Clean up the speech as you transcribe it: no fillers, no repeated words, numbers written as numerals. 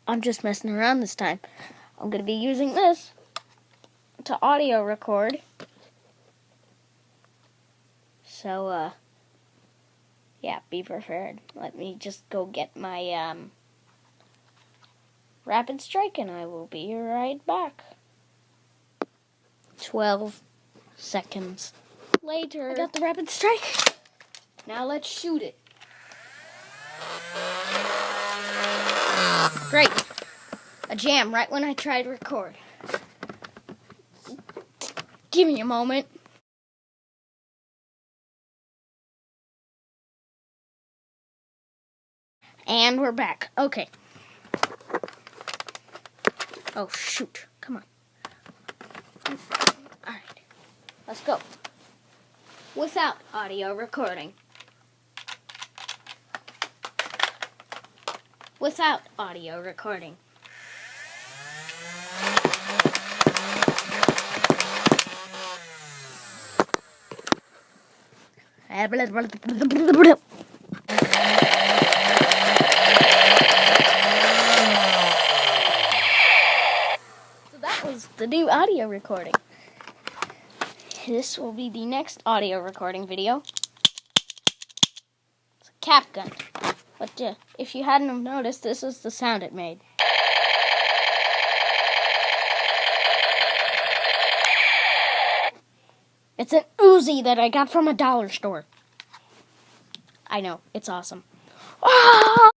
I'm just messing around this time. I'm going to be using this to audio record. So, yeah, be prepared. Let me just go get my rapid strike and I will be right back. 12 seconds later. I got the rapid strike. Now let's shoot it. Great. A jam right when I tried to record. Give me a moment. And we're back. Okay. Oh, shoot. Come on. Alright. Let's go. Without audio recording. Without audio recording. So that was the new audio recording. This will be the next audio recording video. It's a cap gun. But if you hadn't have noticed, this is the sound it made. It's an Uzi that I got from a dollar store. I know, it's awesome. Ah!